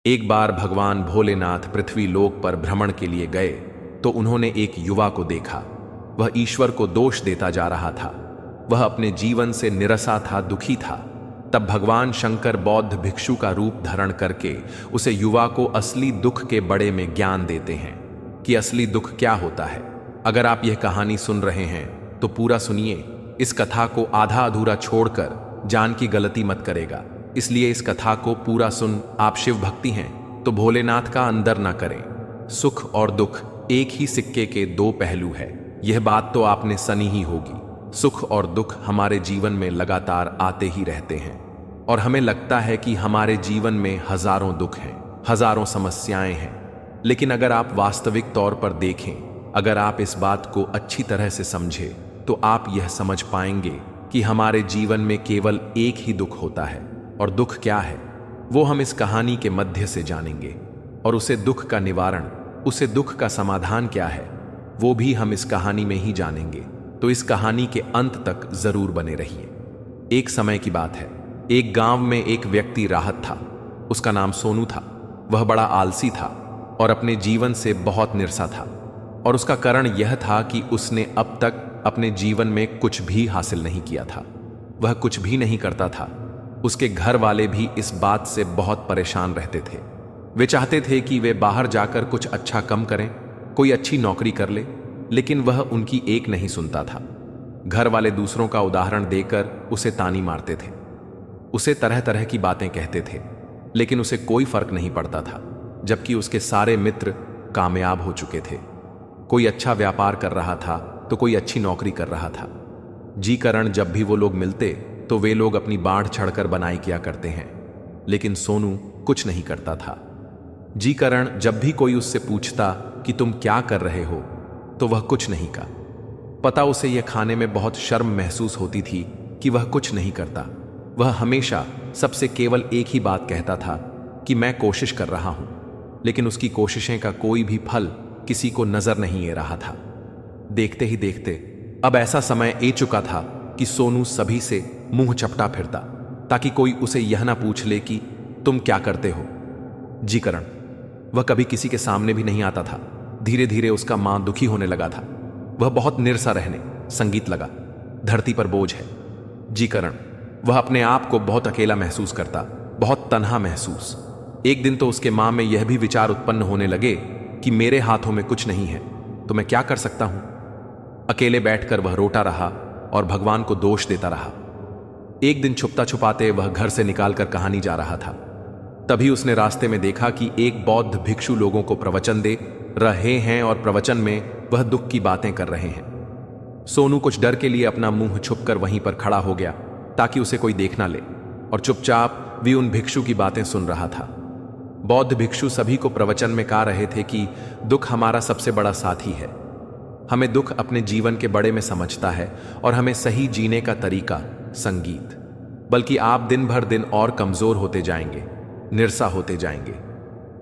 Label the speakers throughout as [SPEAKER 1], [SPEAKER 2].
[SPEAKER 1] एक बार भगवान भोलेनाथ पृथ्वी लोक पर भ्रमण के लिए गए तो उन्होंने एक युवा को देखा। वह ईश्वर को दोष देता जा रहा था। वह अपने जीवन से निराशा था, दुखी था। तब भगवान शंकर बौद्ध भिक्षु का रूप धारण करके उसे युवा को असली दुख के बड़े में ज्ञान देते हैं कि असली दुख क्या होता है। अगर आप यह कहानी सुन रहे हैं तो पूरा सुनिए। इस कथा को आधा अधूरा छोड़कर जान की गलती मत करेगा, इसलिए इस कथा को पूरा सुन। आप शिव भक्ति हैं तो भोलेनाथ का अंदर ना करें। सुख और दुख एक ही सिक्के के दो पहलू है, यह बात तो आपने सुनी ही होगी। सुख और दुख हमारे जीवन में लगातार आते ही रहते हैं और हमें लगता है कि हमारे जीवन में हजारों दुख हैं, हजारों समस्याएं हैं। लेकिन अगर आप वास्तविक तौर पर देखें, अगर आप इस बात को अच्छी तरह से समझें, तो आप यह समझ पाएंगे कि हमारे जीवन में केवल एक ही दुख होता है। और दुख क्या है वो हम इस कहानी के मध्य से जानेंगे। और उसे दुख का निवारण, उसे दुख का समाधान क्या है वो भी हम इस कहानी में ही जानेंगे। तो इस कहानी के अंत तक जरूर बने रहिए। एक समय की बात है, एक गांव में एक व्यक्ति राहत था। उसका नाम सोनू था। वह बड़ा आलसी था और अपने जीवन से बहुत निराशा था। और उसका कारण यह था कि उसने अब तक अपने जीवन में कुछ भी हासिल नहीं किया था। वह कुछ भी नहीं करता था। उसके घर वाले भी इस बात से बहुत परेशान रहते थे। वे चाहते थे कि वे बाहर जाकर कुछ अच्छा काम करें, कोई अच्छी नौकरी कर ले, लेकिन वह उनकी एक नहीं सुनता था। घर वाले दूसरों का उदाहरण देकर उसे तानी मारते थे, उसे तरह तरह की बातें कहते थे, लेकिन उसे कोई फर्क नहीं पड़ता था। जबकि उसके सारे मित्र कामयाब हो चुके थे। कोई अच्छा व्यापार कर रहा था तो कोई अच्छी नौकरी कर रहा था। जी करण जब भी वो लोग मिलते तो वे लोग अपनी बाढ़ चढ़कर बनाई किया करते हैं, लेकिन सोनू कुछ नहीं करता था। जी करण जब भी कोई उससे पूछता कि तुम क्या कर रहे हो तो वह कुछ नहीं का। पता उसे यह खाने में बहुत शर्म महसूस होती थी कि वह कुछ नहीं करता। वह हमेशा सबसे केवल एक ही बात कहता था कि मैं कोशिश कर रहा हूं, लेकिन उसकी कोशिशें का कोई भी फल किसी को नजर नहीं आ रहा था। देखते ही देखते अब ऐसा समय आ चुका था कि सोनू सभी से मुंह चपटा फिरता, ताकि कोई उसे यह ना पूछ ले कि तुम क्या करते हो। जी करण वह कभी किसी के सामने भी नहीं आता था। धीरे धीरे उसका मां दुखी होने लगा था। वह बहुत निराशा रहने संगीत लगा। धरती पर बोझ है। जी करण वह अपने आप को बहुत अकेला महसूस करता, बहुत तन्हा महसूस। एक दिन तो उसके मां में यह भी विचार उत्पन्न होने लगे कि मेरे हाथों में कुछ नहीं है तो मैं क्या कर सकता हूं। अकेले बैठकर वह रोता रहा और भगवान को दोष देता रहा। एक दिन छुपता छुपाते वह घर से निकालकर कहानी जा रहा था। तभी उसने रास्ते में देखा कि एक बौद्ध भिक्षु लोगों को प्रवचन दे रहे हैं और प्रवचन में वह दुख की बातें कर रहे हैं। सोनू कुछ डर के लिए अपना मुंह छुपकर वहीं पर खड़ा हो गया ताकि उसे कोई देख ना ले, और चुपचाप भी उन भिक्षु की बातें सुन रहा था। बौद्ध भिक्षु सभी को प्रवचन में कह रहे थे कि दुख हमारा सबसे बड़ा साथी है। हमें दुख अपने जीवन के बड़े में समझता है और हमें सही जीने का तरीका संगीत। बल्कि आप दिन भर दिन और कमजोर होते जाएंगे, निराशा होते जाएंगे।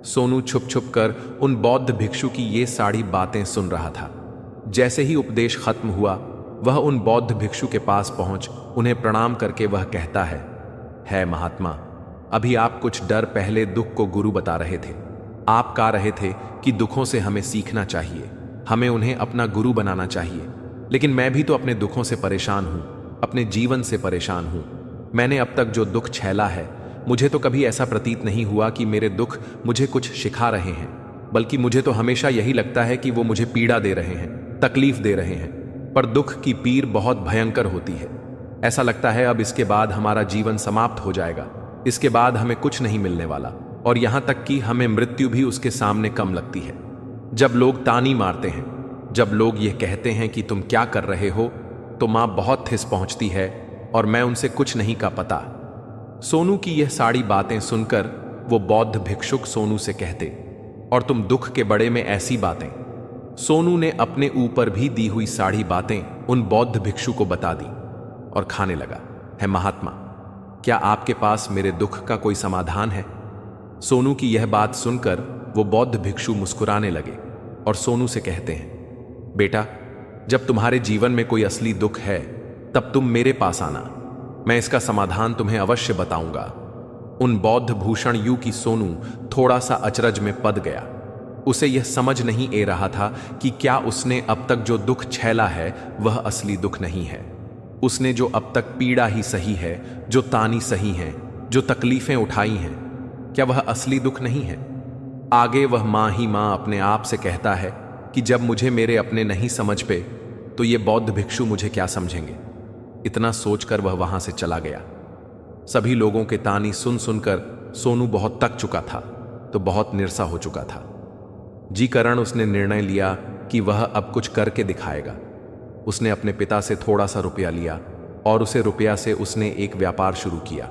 [SPEAKER 1] सोनू छुप छुप कर उन बौद्ध भिक्षु की ये सारी बातें सुन रहा था। जैसे ही उपदेश खत्म हुआ, वह उन बौद्ध भिक्षु के पास पहुंच उन्हें प्रणाम करके वह कहता है महात्मा, अभी आप कुछ डर पहले दुख को गुरु बता रहे थे। आप कह रहे थे कि दुखों से हमें सीखना चाहिए, हमें उन्हें अपना गुरु बनाना चाहिए। लेकिन मैं भी तो अपने दुखों से परेशान हूं, अपने जीवन से परेशान हूं। मैंने अब तक जो दुख झेला है, मुझे तो कभी ऐसा प्रतीत नहीं हुआ कि मेरे दुख मुझे कुछ सिखा रहे हैं, बल्कि मुझे तो हमेशा यही लगता है कि वो मुझे पीड़ा दे रहे हैं, तकलीफ दे रहे हैं। पर दुख की पीड़ बहुत भयंकर होती है। ऐसा लगता है अब इसके बाद हमारा जीवन समाप्त हो जाएगा, इसके बाद हमें कुछ नहीं मिलने वाला, और यहां तक कि हमें मृत्यु भी उसके सामने कम लगती है। जब लोग तानी मारते हैं, जब लोग यह कहते हैं कि तुम क्या कर रहे हो, तो मां बहुत ठिस पहुंचती है और मैं उनसे कुछ नहीं का पता। सोनू की यह सारी बातें सुनकर वो बौद्ध भिक्षुक सोनू से कहते, और तुम दुख के बड़े में ऐसी बातें। सोनू ने अपने ऊपर भी दी हुई सारी बातें उन बौद्ध भिक्षु को बता दी और खाने लगा, है महात्मा, क्या आपके पास मेरे दुख का कोई समाधान है? सोनू की यह बात सुनकर वो बौद्ध भिक्षु मुस्कुराने लगे और सोनू से कहते हैं, बेटा, जब तुम्हारे जीवन में कोई असली दुख है तब तुम मेरे पास आना, मैं इसका समाधान तुम्हें अवश्य बताऊंगा। उन बौद्ध भूषण यू की सोनू थोड़ा सा अचरज में पद गया। उसे यह समझ नहीं ए रहा था कि क्या उसने अब तक जो दुख झेला है वह असली दुख नहीं है। उसने जो अब तक पीड़ा ही सही है, जो तानी सही है, जो तकलीफें उठाई हैं, क्या वह असली दुख नहीं है? आगे वह मां ही मां अपने आप से कहता है कि जब मुझे मेरे अपने नहीं समझ पे तो ये बौद्ध भिक्षु मुझे क्या समझेंगे। इतना सोचकर वह वहां से चला गया। सभी लोगों के तानी सुन सुनकर सोनू बहुत तक चुका था, तो बहुत निरसा हो चुका था। जी करण उसने निर्णय लिया कि वह अब कुछ करके दिखाएगा। उसने अपने पिता से थोड़ा सा रुपया लिया और उसे रुपया से उसने एक व्यापार शुरू किया।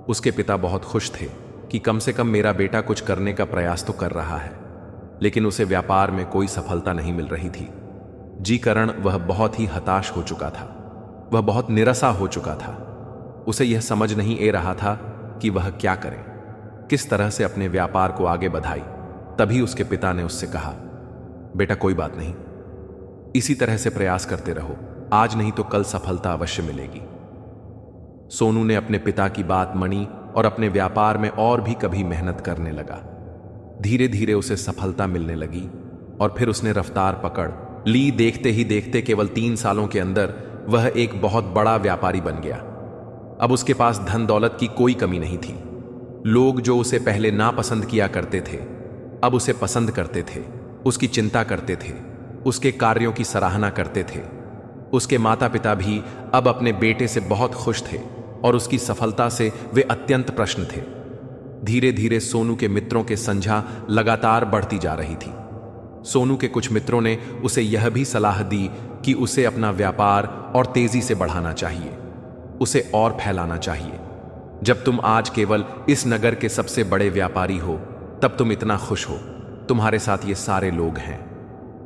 [SPEAKER 1] उसके पिता बहुत खुश थे कि कम से कम मेरा बेटा कुछ करने का प्रयास तो कर रहा है, लेकिन उसे व्यापार में कोई सफलता नहीं मिल रही थी। जी करण वह बहुत ही हताश हो चुका था, वह बहुत निराशा हो चुका था। उसे यह समझ नहीं ए रहा था कि वह क्या करे, किस तरह से अपने व्यापार को आगे बढ़ाए। तभी उसके पिता ने उससे कहा, बेटा कोई बात नहीं, इसी तरह से प्रयास करते रहो, आज नहीं तो कल सफलता अवश्य मिलेगी। सोनू ने अपने पिता की बात मानी और अपने व्यापार में और भी कभी मेहनत करने लगा। धीरे धीरे उसे सफलता मिलने लगी और फिर उसने रफ्तार पकड़ ली। देखते ही देखते केवल 3 सालों के अंदर वह एक बहुत बड़ा व्यापारी बन गया। अब उसके पास धन दौलत की कोई कमी नहीं थी। लोग जो उसे पहले नापसंद किया करते थे, अब उसे पसंद करते थे, उसकी चिंता करते थे, उसके कार्यों की सराहना करते थे। उसके माता पिता भी अब अपने बेटे से बहुत खुश थे और उसकी सफलता से वे अत्यंत प्रसन्न थे। धीरे धीरे सोनू के मित्रों के संख्या लगातार बढ़ती जा रही थी। सोनू के कुछ मित्रों ने उसे यह भी सलाह दी कि उसे अपना व्यापार और तेजी से बढ़ाना चाहिए, उसे और फैलाना चाहिए। जब तुम आज केवल इस नगर के सबसे बड़े व्यापारी हो, तब तुम इतना खुश हो, तुम्हारे साथ ये सारे लोग हैं।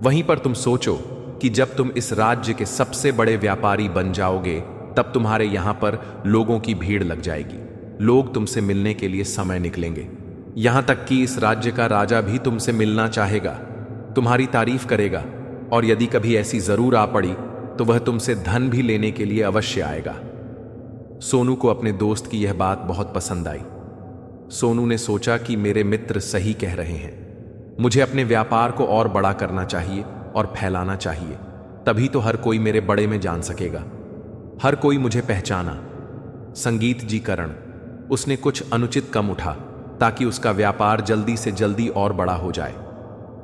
[SPEAKER 1] वहीं पर तुम सोचो कि जब तुम इस राज्य के सबसे बड़े व्यापारी बन जाओगे, तब तुम्हारे यहां पर लोगों की भीड़ लग जाएगी। लोग तुमसे मिलने के लिए समय निकलेंगे। यहां तक कि इस राज्य का राजा भी तुमसे मिलना चाहेगा, तुम्हारी तारीफ करेगा, और यदि कभी ऐसी जरूर आ पड़ी तो वह तुमसे धन भी लेने के लिए अवश्य आएगा। सोनू को अपने दोस्त की यह बात बहुत पसंद आई। सोनू ने सोचा कि मेरे मित्र सही कह रहे हैं, मुझे अपने व्यापार को और बड़ा करना चाहिए और फैलाना चाहिए, तभी तो हर कोई मेरे बड़े में जान सकेगा, हर कोई मुझे पहचाना। संगीत जी करण उसने कुछ अनुचित कम उठा ताकि उसका व्यापार जल्दी से जल्दी और बड़ा हो जाए।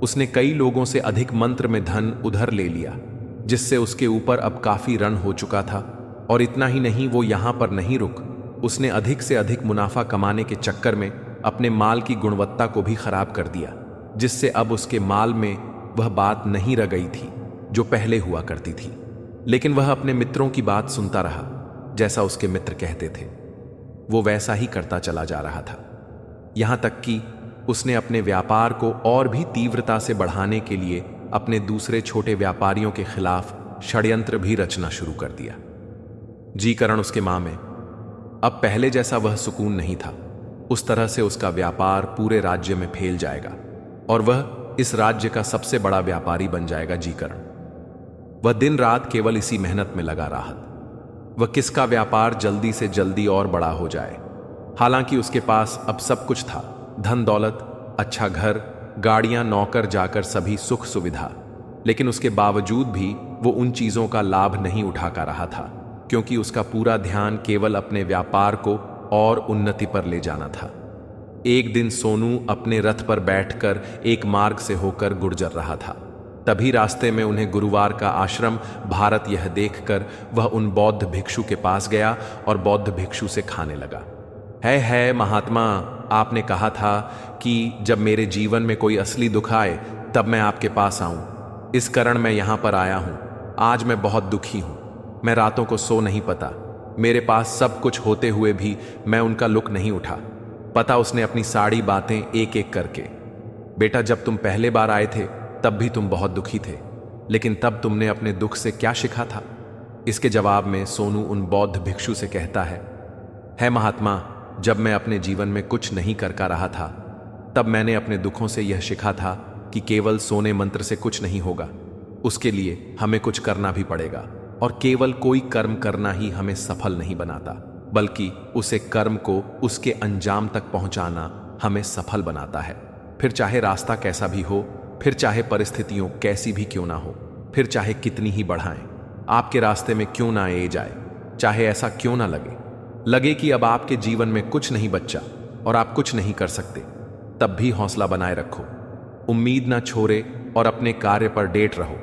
[SPEAKER 1] उसने कई लोगों से अधिक मंत्र में धन उधार ले लिया, जिससे उसके ऊपर अब काफी ऋण हो चुका था। और इतना ही नहीं, वो यहां पर नहीं रुक, उसने अधिक से अधिक मुनाफा कमाने के चक्कर में अपने माल की गुणवत्ता को भी खराब कर दिया, जिससे अब उसके माल में वह बात नहीं रह गई थी जो पहले हुआ करती थी। लेकिन वह अपने मित्रों की बात सुनता रहा, जैसा उसके मित्र कहते थे वो वैसा ही करता चला जा रहा था। यहां तक कि उसने अपने व्यापार को और भी तीव्रता से बढ़ाने के लिए अपने दूसरे छोटे व्यापारियों के खिलाफ षड्यंत्र भी रचना शुरू कर दिया। जी करण उसके मां में अब पहले जैसा वह सुकून नहीं था। उस तरह से उसका व्यापार पूरे राज्य में फैल जाएगा और वह इस राज्य का सबसे बड़ा व्यापारी बन जाएगा। जी करण वह दिन रात केवल इसी मेहनत में लगा रहा। वह किसका व्यापार जल्दी से जल्दी और बड़ा हो जाए। हालांकि उसके पास अब सब कुछ था, धन दौलत, अच्छा घर, गाड़ियां, नौकर जाकर सभी सुख सुविधा, लेकिन उसके बावजूद भी वो उन चीजों का लाभ नहीं उठा कर रहा था, क्योंकि उसका पूरा ध्यान केवल अपने व्यापार को और उन्नति पर ले जाना था। एक दिन सोनू अपने रथ पर बैठकर एक मार्ग से होकर गुजर रहा था। तभी रास्ते में उन्हें गुरुवार का आश्रम भारत यह देखकर वह उन बौद्ध भिक्षु के पास गया और बौद्ध भिक्षु से खाने लगा। है महात्मा, आपने कहा था कि जब मेरे जीवन में कोई असली दुख आए तब मैं आपके पास आऊं। इस कारण मैं यहां पर आया हूं। आज मैं बहुत दुखी हूं, मैं रातों को सो नहीं पाता। मेरे पास सब कुछ होते हुए भी मैं उनका लुक नहीं उठा। पता उसने अपनी सारी बातें एक एक करके। बेटा, जब तुम पहले बार आए थे तब भी तुम बहुत दुखी थे, लेकिन तब तुमने अपने दुख से क्या सीखा था? इसके जवाब में सोनू उन बौद्ध भिक्षु से कहता है महात्मा, जब मैं अपने जीवन में कुछ नहीं कर रहा था तब मैंने अपने दुखों से यह सीखा था कि केवल सोने मंत्र से कुछ नहीं होगा। उसके लिए हमें कुछ करना भी पड़ेगा, और केवल कोई कर्म करना ही हमें सफल नहीं बनाता। बल्कि उसे कर्म को उसके अंजाम तक पहुंचाना हमें सफल बनाता है। फिर चाहे रास्ता कैसा भी हो, फिर चाहे परिस्थितियों कैसी भी क्यों ना हो, फिर चाहे कितनी ही बढ़ाएं आपके रास्ते में क्यों ना आ जाए, चाहे ऐसा क्यों ना लगे कि अब आपके जीवन में कुछ नहीं बचा और आप कुछ नहीं कर सकते, तब भी हौसला बनाए रखो, उम्मीद ना छोड़े और अपने कार्य पर डेट रहो,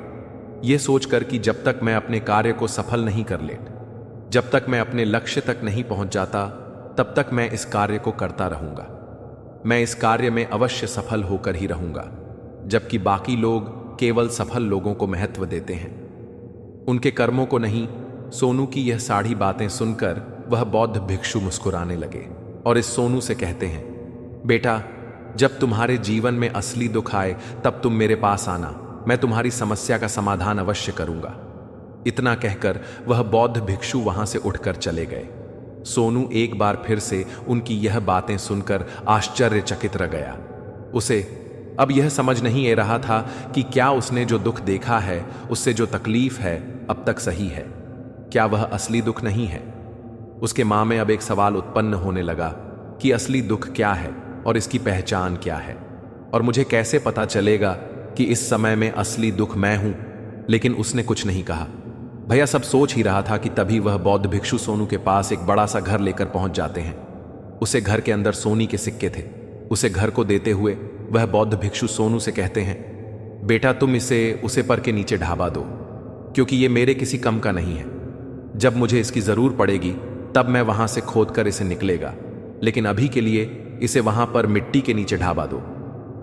[SPEAKER 1] यह सोचकर कि जब तक मैं अपने कार्य को सफल नहीं कर लेता, जब तक मैं अपने लक्ष्य तक नहीं पहुंच जाता, तब तक मैं इस कार्य को करता रहूंगा। मैं इस कार्य में अवश्य सफल होकर ही रहूंगा। जबकि बाकी लोग केवल सफल लोगों को महत्व देते हैं, उनके कर्मों को नहीं। सोनू की यह सारी बातें सुनकर वह बौद्ध भिक्षु मुस्कुराने लगे और इस सोनू से कहते हैं, बेटा, जब तुम्हारे जीवन में असली दुख आए तब तुम मेरे पास आना, मैं तुम्हारी समस्या का समाधान अवश्य करूंगा। इतना कहकर वह बौद्ध भिक्षु वहां से उठकर चले गए। सोनू एक बार फिर से उनकी यह बातें सुनकर आश्चर्यचकित रह गया। उसे अब यह समझ नहीं आ रहा था कि क्या उसने जो दुख देखा है, उससे जो तकलीफ है, अब तक सही है, क्या वह असली दुख नहीं है। उसके मां में अब एक सवाल उत्पन्न होने लगा कि असली दुख क्या है और इसकी पहचान क्या है, और मुझे कैसे पता चलेगा कि इस समय में असली दुख मैं हूं। लेकिन उसने कुछ नहीं कहा। भैया सब सोच ही रहा था कि तभी वह बौद्ध भिक्षु सोनू के पास एक बड़ा सा घर लेकर पहुंच जाते हैं। उसे घर के अंदर सोने के सिक्के थे। उसे घर को देते हुए वह बौद्ध भिक्षु सोनू से कहते हैं, बेटा, तुम इसे उसे पर के नीचे ढाबा दो, क्योंकि ये मेरे किसी कम का नहीं है। जब मुझे इसकी जरूर पड़ेगी तब मैं वहां से खोद कर इसे निकलेगा, लेकिन अभी के लिए इसे वहां पर मिट्टी के नीचे ढाबा दो।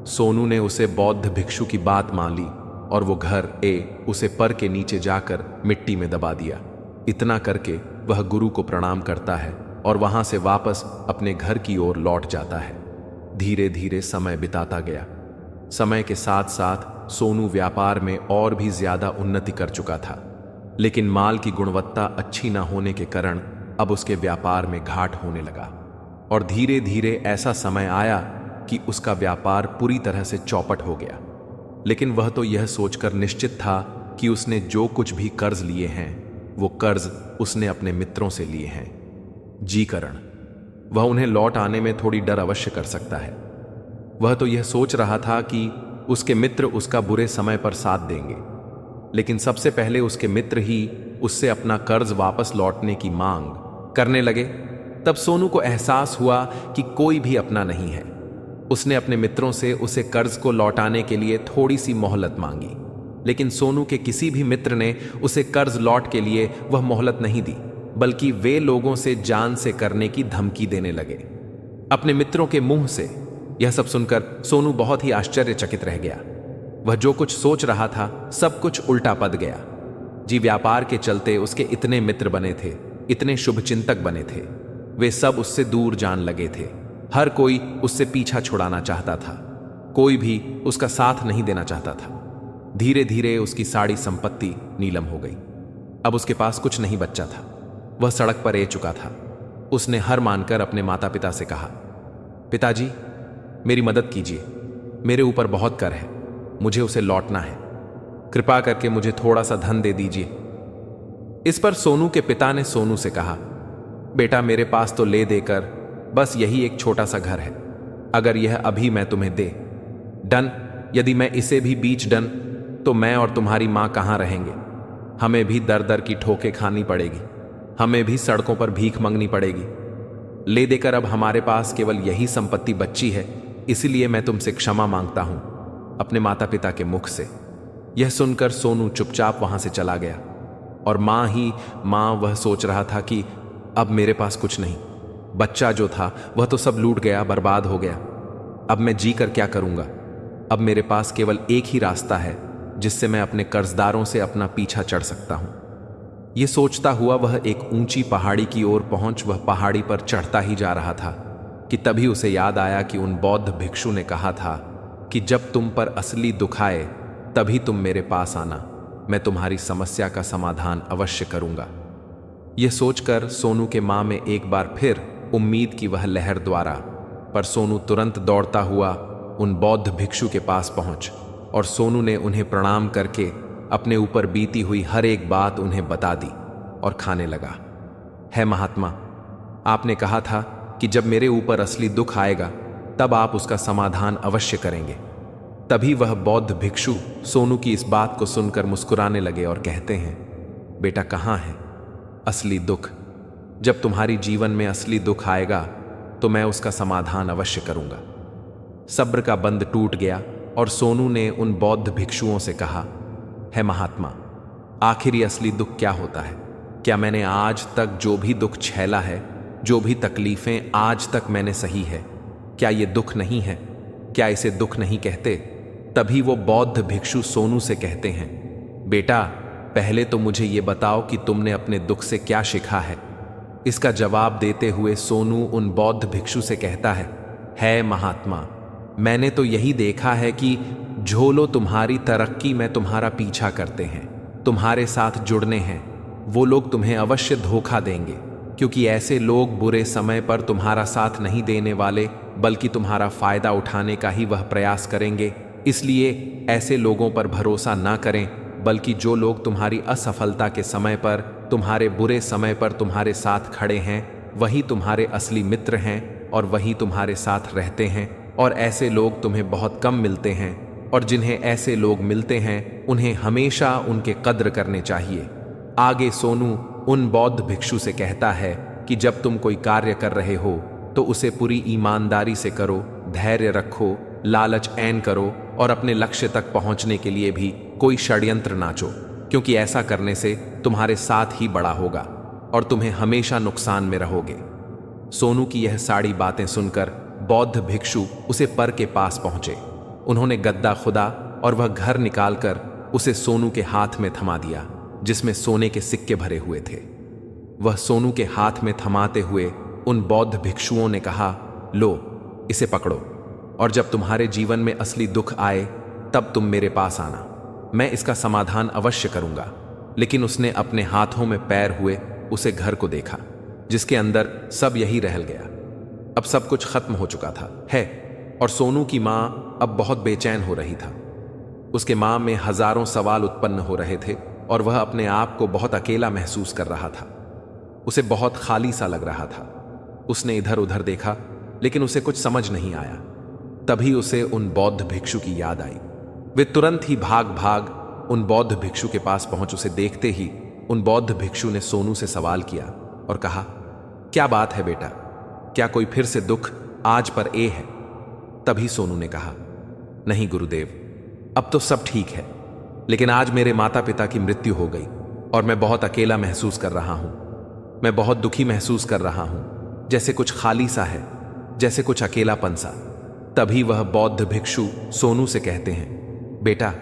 [SPEAKER 1] सोनू ने उसे बौद्ध भिक्षु की बात मान ली और वो घर उसे पर के नीचे जाकर मिट्टी में दबा दिया। इतना करके वह गुरु को प्रणाम करता है और वहां से वापस अपने घर की ओर लौट जाता है। धीरे धीरे समय बिताता गया। समय के साथ साथ सोनू व्यापार में और भी ज्यादा उन्नति कर चुका था, लेकिन माल की गुणवत्ता अच्छी ना होने के कारण अब उसके व्यापार में घाट होने लगा। और धीरे धीरे ऐसा समय आया कि उसका व्यापार पूरी तरह से चौपट हो गया। लेकिन वह तो यह सोचकर निश्चित था कि उसने जो कुछ भी कर्ज लिए हैं, वो कर्ज उसने अपने मित्रों से लिए हैं। जी करण, वह उन्हें लौट आने में थोड़ी डर अवश्य कर सकता है। वह तो यह सोच रहा था कि उसके मित्र उसका बुरे समय पर साथ देंगे, लेकिन सबसे पहले उसके मित्र ही उससे अपना कर्ज वापस लौटने की मांग करने लगे। तब सोनू को एहसास हुआ कि कोई भी अपना नहीं है। उसने अपने मित्रों से उसे कर्ज को लौटाने के लिए थोड़ी सी मोहलत मांगी, लेकिन सोनू के किसी भी मित्र ने उसे कर्ज लौट के लिए वह मोहलत नहीं दी, बल्कि वे लोगों से जान से करने की धमकी देने लगे अपने मित्रों के मुंह से। यह सब सुनकर सोनू बहुत ही आश्चर्यचकित रह गया। वह जो कुछ सोच रहा था सब कुछ उल्टा पद गया। जी, व्यापार के चलते उसके इतने मित्र बने थे, इतने शुभचिंतक बने थे, वे सब उससे दूर जान लगे थे। हर कोई उससे पीछा छुड़ाना चाहता था, कोई भी उसका साथ नहीं देना चाहता था। धीरे धीरे उसकी सारी संपत्ति नीलम हो गई। अब उसके पास कुछ नहीं बचा था। वह सड़क पर आ चुका था। उसने हार मानकर अपने माता पिता से कहा, पिताजी, मेरी मदद कीजिए, मेरे ऊपर बहुत कर है, मुझे उसे लौटना है, कृपा करके मुझे थोड़ा सा धन दे दीजिए। इस पर सोनू के पिता ने सोनू से कहा, बेटा, मेरे पास तो ले देकर बस यही एक छोटा सा घर है। अगर यह अभी मैं तुम्हें दे डन, यदि मैं इसे भी बीच डन, तो मैं और तुम्हारी मां कहां रहेंगे? हमें भी दर दर की ठोकें खानी पड़ेगी, हमें भी सड़कों पर भीख मांगनी पड़ेगी। ले देकर अब हमारे पास केवल यही संपत्ति बची है, इसलिए मैं तुमसे क्षमा मांगता हूं अपने माता पिता के मुख से। यह सुनकर सोनू चुपचाप वहां से चला गया और मां वह सोच रहा था कि अब मेरे पास कुछ नहीं, बच्चा जो था वह तो सब लूट गया, बर्बाद हो गया। अब मैं जी कर क्या करूंगा? अब मेरे पास केवल एक ही रास्ता है जिससे मैं अपने कर्जदारों से अपना पीछा चढ़ सकता हूं। यह सोचता हुआ वह एक ऊंची पहाड़ी की ओर पहुंच वह पहाड़ी पर चढ़ता ही जा रहा था कि तभी उसे याद आया कि उन बौद्ध भिक्षु ने कहा था कि जब तुम पर असली दुख आए तभी तुम मेरे पास आना, मैं तुम्हारी समस्या का समाधान अवश्य करूंगा। यह सोचकर सोनू के मां में एक बार फिर उम्मीद की वह लहर द्वारा, पर सोनू तुरंत दौड़ता हुआ उन बौद्ध भिक्षु के पास पहुंच और सोनू ने उन्हें प्रणाम करके अपने ऊपर बीती हुई हर एक बात उन्हें बता दी और खाने लगा। है महात्मा, आपने कहा था कि जब मेरे ऊपर असली दुख आएगा तब आप उसका समाधान अवश्य करेंगे। तभी वह बौद्ध भिक्षु सोनू की इस बात को सुनकर मुस्कुराने लगे और कहते हैं, बेटा कहाँ है असली दुख? जब तुम्हारी जीवन में असली दुख आएगा तो मैं उसका समाधान अवश्य करूंगा। सब्र का बंध टूट गया और सोनू ने उन बौद्ध भिक्षुओं से कहा, है महात्मा, आखिर ये असली दुख क्या होता है? क्या मैंने आज तक जो भी दुख झेला है, जो भी तकलीफें आज तक मैंने सही है, क्या ये दुख नहीं है? क्या इसे दुख नहीं कहते? तभी वो बौद्ध भिक्षु सोनू से कहते हैं, बेटा पहले तो मुझे ये बताओ कि तुमने अपने दुख से क्या सीखा है। इसका जवाब देते हुए सोनू उन बौद्ध भिक्षु से कहता है महात्मा, मैंने तो यही देखा है कि झोलो तुम्हारी तरक्की में तुम्हारा पीछा करते हैं, तुम्हारे साथ जुड़ने हैं, वो लोग तुम्हें अवश्य धोखा देंगे, क्योंकि ऐसे लोग बुरे समय पर तुम्हारा साथ नहीं देने वाले बल्कि तुम्हारा फायदा उठाने का ही वह प्रयास करेंगे। इसलिए ऐसे लोगों पर भरोसा ना करें, बल्कि जो लोग तुम्हारी असफलता के समय पर, तुम्हारे बुरे समय पर तुम्हारे साथ खड़े हैं, वही तुम्हारे असली मित्र हैं और वही तुम्हारे साथ रहते हैं। और ऐसे लोग तुम्हें बहुत कम मिलते हैं, और जिन्हें ऐसे लोग मिलते हैं उन्हें हमेशा उनके कद्र करने चाहिए। आगे सोनू उन बौद्ध भिक्षु से कहता है कि जब तुम कोई कार्य कर रहे हो तो उसे पूरी ईमानदारी से करो, धैर्य रखो, लालच ऐन करो और अपने लक्ष्य तक पहुंचने के लिए भी कोई षड्यंत्र ना चो, क्योंकि ऐसा करने से तुम्हारे साथ ही बड़ा होगा और तुम्हें हमेशा नुकसान में रहोगे। सोनू की यह सारी बातें सुनकर बौद्ध भिक्षु उसे पर के पास पहुंचे। उन्होंने गद्दा खुदा और वह घर निकालकर उसे सोनू के हाथ में थमा दिया, जिसमें सोने के सिक्के भरे हुए थे। वह सोनू के हाथ में थमाते हुए उन बौद्ध भिक्षुओं ने कहा, लो इसे पकड़ो, और जब तुम्हारे जीवन में असली दुख आए तब तुम मेरे पास आना, मैं इसका समाधान अवश्य करूंगा। लेकिन उसने अपने हाथों में पैर हुए उसे घर को देखा, जिसके अंदर सब यही रह गया। अब सब कुछ खत्म हो चुका था और सोनू की मां अब बहुत बेचैन हो रही था। उसके मां में हजारों सवाल उत्पन्न हो रहे थे और वह अपने आप को बहुत अकेला महसूस कर रहा था। उसे बहुत खाली सा लग रहा था। उसने इधर उधर देखा लेकिन उसे कुछ समझ नहीं आया। तभी उसे उन बौद्ध भिक्षु की याद आई। वे तुरंत ही भाग भाग उन बौद्ध भिक्षु के पास पहुंच उसे देखते ही उन बौद्ध भिक्षु ने सोनू से सवाल किया और कहा, क्या बात है बेटा, क्या कोई फिर से दुख आज पर है? तभी सोनू ने कहा, नहीं गुरुदेव, अब तो सब ठीक है, लेकिन आज मेरे माता पिता की मृत्यु हो गई और मैं बहुत अकेला महसूस कर रहा हूं। मैं बहुत दुखी महसूस कर रहा हूं, जैसे कुछ खाली सा है, जैसे कुछ अकेलापन सा। तभी वह बौद्ध भिक्षु सोनू से कहते हैं, बेटा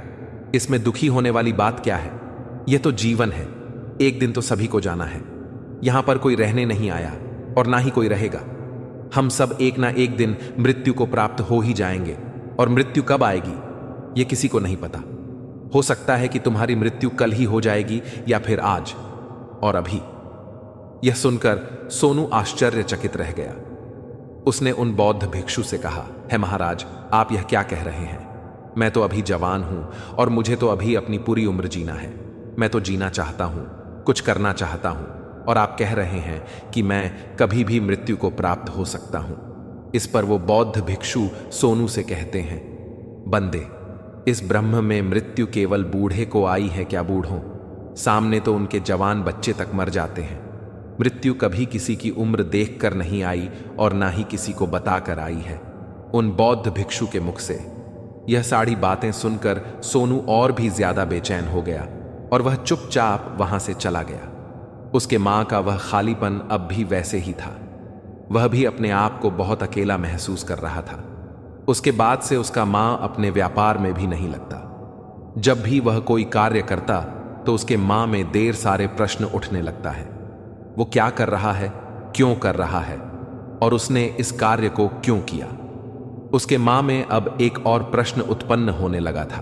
[SPEAKER 1] इसमें दुखी होने वाली बात क्या है? यह तो जीवन है, एक दिन तो सभी को जाना है। यहां पर कोई रहने नहीं आया और ना ही कोई रहेगा। हम सब एक ना एक दिन मृत्यु को प्राप्त हो ही जाएंगे, और मृत्यु कब आएगी यह किसी को नहीं पता। हो सकता है कि तुम्हारी मृत्यु कल ही हो जाएगी या फिर आज और अभी। यह सुनकर सोनू आश्चर्यचकित रह गया। उसने उन बौद्ध भिक्षु से कहा, है महाराज, आप यह क्या कह रहे हैं? मैं तो अभी जवान हूं और मुझे तो अभी अपनी पूरी उम्र जीना है। मैं तो जीना चाहता हूं, कुछ करना चाहता हूं, और आप कह रहे हैं कि मैं कभी भी मृत्यु को प्राप्त हो सकता हूं। इस पर वो बौद्ध भिक्षु सोनू से कहते हैं, बंदे, इस ब्रह्म में मृत्यु केवल बूढ़े को आई है क्या बूढ़ों? सामने तो उनके जवान बच्चे तक मर जाते हैं। मृत्यु कभी किसी की उम्र देखकर नहीं आई और ना ही किसी को बताकर आई है। उन बौद्ध भिक्षु के मुख से यह सारी बातें सुनकर सोनू और भी ज्यादा बेचैन हो गया और वह चुपचाप वहां से चला गया। उसके मां का वह खालीपन अब भी वैसे ही था। वह भी अपने आप को बहुत अकेला महसूस कर रहा था। उसके बाद से उसका मां अपने व्यापार में भी नहीं लगता। जब भी वह कोई कार्य करता तो उसके मां में देर सारे प्रश्न उठने लगता है। वो क्या कर रहा है, क्यों कर रहा है, और उसने इस कार्य को क्यों किया। उसके मां में अब एक और प्रश्न उत्पन्न होने लगा था,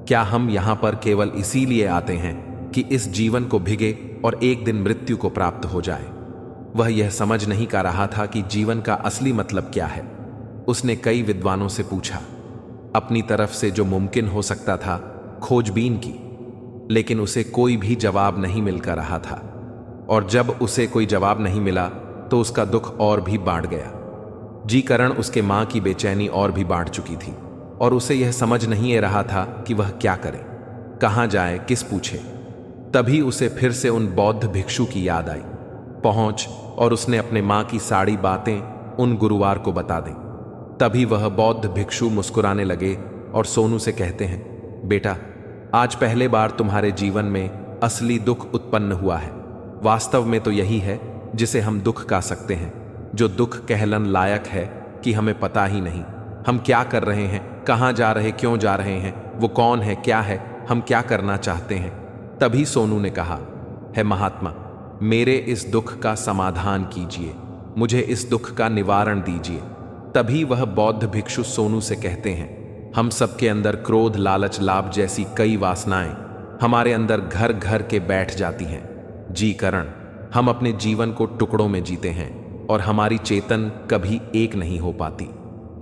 [SPEAKER 1] क्या हम यहां पर केवल इसीलिए आते हैं कि इस जीवन को भिगे और एक दिन मृत्यु को प्राप्त हो जाए? वह यह समझ नहीं पा रहा था कि जीवन का असली मतलब क्या है। उसने कई विद्वानों से पूछा, अपनी तरफ से जो मुमकिन हो सकता था खोजबीन की, लेकिन उसे कोई भी जवाब नहीं मिल कर रहा था। और जब उसे कोई जवाब नहीं मिला तो उसका दुख और भी बढ़ गया। जी करण उसके मां की बेचैनी और भी बढ़ चुकी थी और उसे यह समझ नहीं आ रहा था कि वह क्या करे, कहां जाए, किस पूछे। तभी उसे फिर से उन बौद्ध भिक्षु की याद आई। पहुंच और उसने अपने मां की सारी बातें उन गुरुवार को बता दी। तभी वह बौद्ध भिक्षु मुस्कुराने लगे और सोनू से कहते हैं, बेटा, आज पहले बार तुम्हारे जीवन में असली दुख उत्पन्न हुआ है। वास्तव में तो यही है जिसे हम दुख कह सकते हैं, जो दुख कहलन लायक है कि हमें पता ही नहीं हम क्या कर रहे हैं, कहां जा रहे, क्यों जा रहे हैं, वो कौन है, क्या है, हम क्या करना चाहते हैं। तभी सोनू ने कहा, है महात्मा, मेरे इस दुख का समाधान कीजिए, मुझे इस दुख का निवारण दीजिए। तभी वह बौद्ध भिक्षु सोनू से कहते हैं, हम सबके अंदर क्रोध, लालच, लाभ जैसी कई वासनाएं हमारे अंदर घर घर के बैठ जाती हैं। जी करण, हम अपने जीवन को टुकड़ों में जीते हैं और हमारी चेतन कभी एक नहीं हो पाती।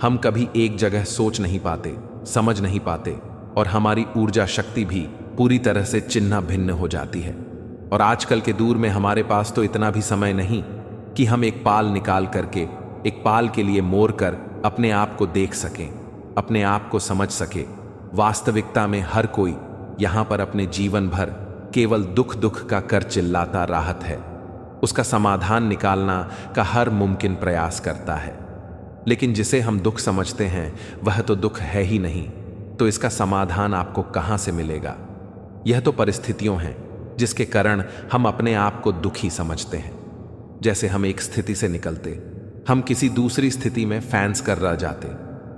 [SPEAKER 1] हम कभी एक जगह सोच नहीं पाते, समझ नहीं पाते और हमारी ऊर्जा शक्ति भी पूरी तरह से चिन्ह भिन्न हो जाती है। और आजकल के दौर में हमारे पास तो इतना भी समय नहीं कि हम एक पाल निकाल करके, एक पाल के लिए मोड़ कर अपने आप को देख सकें, अपने आप को समझ सके। वास्तविकता में हर कोई यहां पर अपने जीवन भर केवल दुख दुख का कर चिल्लाता राहत है, उसका समाधान निकालना का हर मुमकिन प्रयास करता है। लेकिन जिसे हम दुख समझते हैं वह तो दुख है ही नहीं, तो इसका समाधान आपको कहां से मिलेगा। यह तो परिस्थितियों हैं जिसके कारण हम अपने आप को दुखी समझते हैं। जैसे हम एक स्थिति से निकलते, हम किसी दूसरी स्थिति में फैंस कर रह जाते।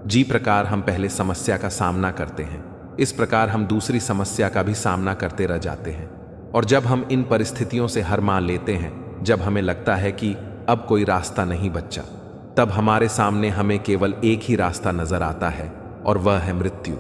[SPEAKER 1] जी प्रकार हम पहले समस्या का सामना करते हैं, इस प्रकार हम दूसरी समस्या का भी सामना करते रह जाते हैं। और जब हम इन परिस्थितियों से हार मान लेते हैं, जब हमें लगता है कि अब कोई रास्ता नहीं बचा, तब हमारे सामने हमें केवल एक ही रास्ता नजर आता है और वह है मृत्यु।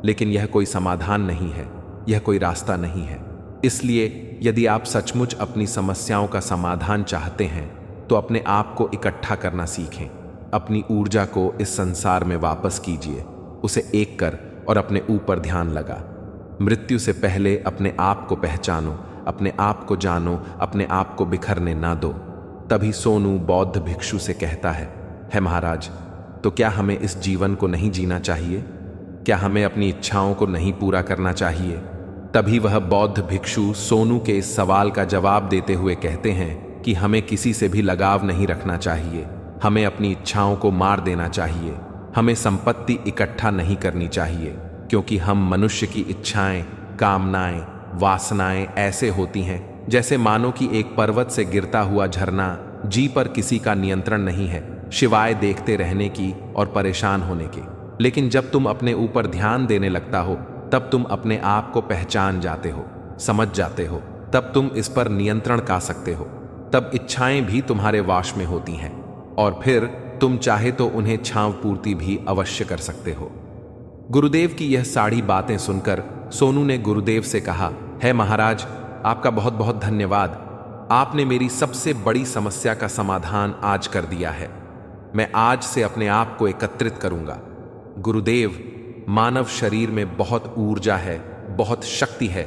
[SPEAKER 1] लेकिन यह कोई समाधान नहीं है, यह कोई रास्ता नहीं है। इसलिए यदि आप सचमुच अपनी समस्याओं का समाधान चाहते हैं तो अपने आप को इकट्ठा करना सीखें, अपनी ऊर्जा को इस संसार में वापस कीजिए, उसे एक कर और अपने ऊपर ध्यान लगा। मृत्यु से पहले अपने आप को पहचानो, अपने आप को जानो, अपने आप को बिखरने ना दो। तभी सोनू बौद्ध भिक्षु से कहता है महाराज, तो क्या हमें इस जीवन को नहीं जीना चाहिए? क्या हमें अपनी इच्छाओं को नहीं पूरा करना चाहिए? तभी वह बौद्ध भिक्षु सोनू के इस सवाल का जवाब देते हुए कहते हैं कि हमें किसी से भी लगाव नहीं रखना चाहिए, हमें अपनी इच्छाओं को मार देना चाहिए, हमें संपत्ति इकट्ठा नहीं करनी चाहिए, क्योंकि हम मनुष्य की इच्छाएं, कामनाएं, वासनाएं ऐसे होती हैं जैसे मानो कि एक पर्वत से गिरता हुआ झरना, जी पर किसी का नियंत्रण नहीं है शिवाय देखते रहने की और परेशान होने के। लेकिन जब तुम अपने ऊपर ध्यान देने लगता हो तब तुम अपने आप को पहचान जाते हो, समझ जाते हो, तब तुम इस पर नियंत्रण कर सकते हो। तब इच्छाएं भी तुम्हारे वाश में होती हैं और फिर तुम चाहे तो उन्हें छांव पूर्ति भी अवश्य कर सकते हो। गुरुदेव की यह सारी बातें सुनकर सोनू ने गुरुदेव से कहा, है महाराज, आपका बहुत बहुत धन्यवाद। आपने मेरी सबसे बड़ी समस्या का समाधान आज कर दिया है। मैं आज से अपने आप को एकत्रित करूंगा। गुरुदेव, मानव शरीर में बहुत ऊर्जा है, बहुत शक्ति है।